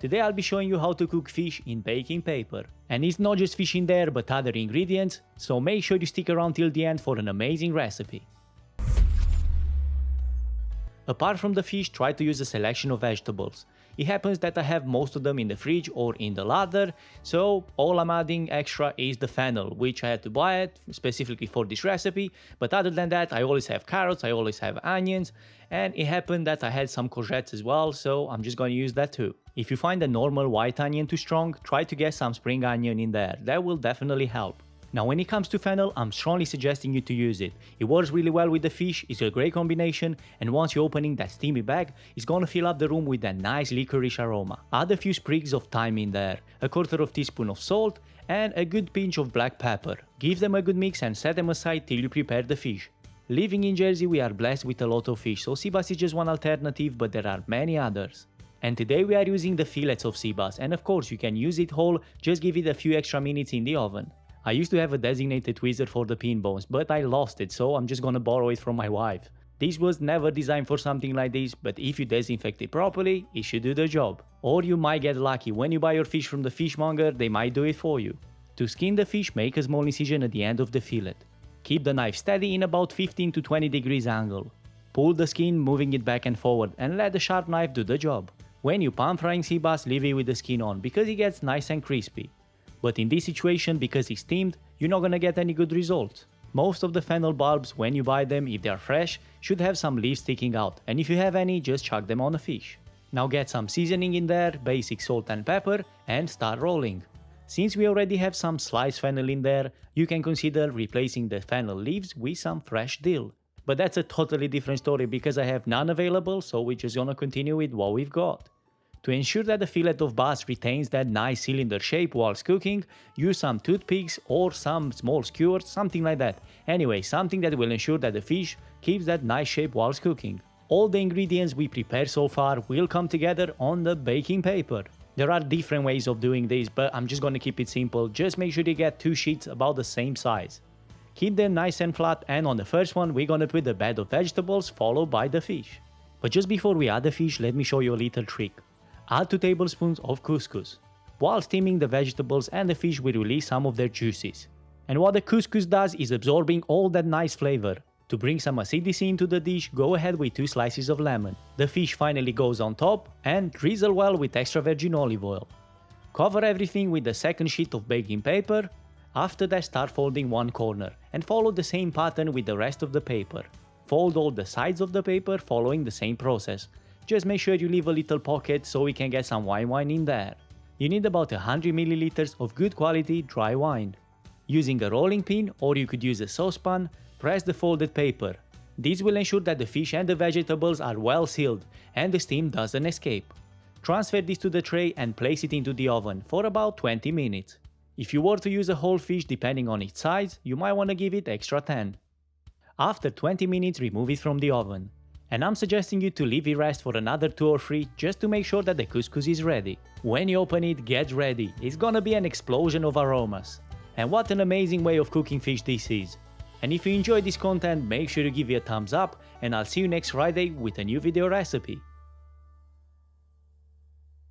Today I'll be showing you how to cook fish in baking paper. And it's not just fish in there but other ingredients, so make sure you stick around till the end for an amazing recipe. Apart from the fish, try to use a selection of vegetables. It happens that I have most of them in the fridge or in the larder, so all I'm adding extra is the fennel, which I had to buy it specifically for this recipe, but other than that I always have carrots, I always have onions, and it happened that I had some courgettes as well, so I'm just going to use that too. If you find the normal white onion too strong, try to get some spring onion in there, that will definitely help. Now when it comes to fennel, I'm strongly suggesting you to use it. It works really well with the fish, it's a great combination, and once you're opening that steamy bag, it's gonna fill up the room with that nice licorice aroma. Add a few sprigs of thyme in there, a quarter of teaspoon of salt, and a good pinch of black pepper. Give them a good mix and set them aside till you prepare the fish. Living in Jersey, we are blessed with a lot of fish, so sea bass is just one alternative, but there are many others. And today we are using the fillets of sea bass, and of course you can use it whole, just give it a few extra minutes in the oven. I used to have a designated tweezer for the pin bones, but I lost it, so I'm just gonna borrow it from my wife. This was never designed for something like this, but if you disinfect it properly, it should do the job. Or you might get lucky, when you buy your fish from the fishmonger, they might do it for you. To skin the fish, make a small incision at the end of the fillet. Keep the knife steady in about 15 to 20 degrees angle. Pull the skin, moving it back and forward, and let the sharp knife do the job. When you pan frying sea bass, leave it with the skin on, because it gets nice and crispy. But in this situation, because it's steamed, you're not gonna get any good results. Most of the fennel bulbs, when you buy them, if they are fresh, should have some leaves sticking out, and if you have any, just chuck them on a fish. Now get some seasoning in there, basic salt and pepper, and start rolling. Since we already have some sliced fennel in there, you can consider replacing the fennel leaves with some fresh dill. But that's a totally different story because I have none available, so we're just gonna continue with what we've got. To ensure that the fillet of bass retains that nice cylinder shape whilst cooking, use some toothpicks or some small skewers, something like that. Anyway, something that will ensure that the fish keeps that nice shape whilst cooking. All the ingredients we prepared so far will come together on the baking paper. There are different ways of doing this, but I'm just gonna keep it simple, just make sure you get 2 sheets about the same size. Keep them nice and flat, and on the first one we're gonna put the bed of vegetables followed by the fish. But just before we add the fish, let me show you a little trick. Add 2 tablespoons of couscous. While steaming the vegetables and the fish will release some of their juices. And what the couscous does is absorbing all that nice flavor. To bring some acidity into the dish, go ahead with 2 slices of lemon. The fish finally goes on top and drizzle well with extra virgin olive oil. Cover everything with the second sheet of baking paper. After that, start folding one corner and follow the same pattern with the rest of the paper. Fold all the sides of the paper following the same process. Just make sure you leave a little pocket so we can get some white wine in there. You need about 100 ml of good quality dry wine. Using a rolling pin, or you could use a saucepan, press the folded paper. This will ensure that the fish and the vegetables are well sealed and the steam doesn't escape. Transfer this to the tray and place it into the oven for about 20 minutes. If you were to use a whole fish depending on its size, you might want to give it extra 10. After 20 minutes, remove it from the oven. And I'm suggesting you to leave it rest for another 2 or 3 just to make sure that the couscous is ready. When you open it, get ready, it's gonna be an explosion of aromas. And what an amazing way of cooking fish this is. And if you enjoyed this content, make sure to give it a thumbs up, and I'll see you next Friday with a new video recipe.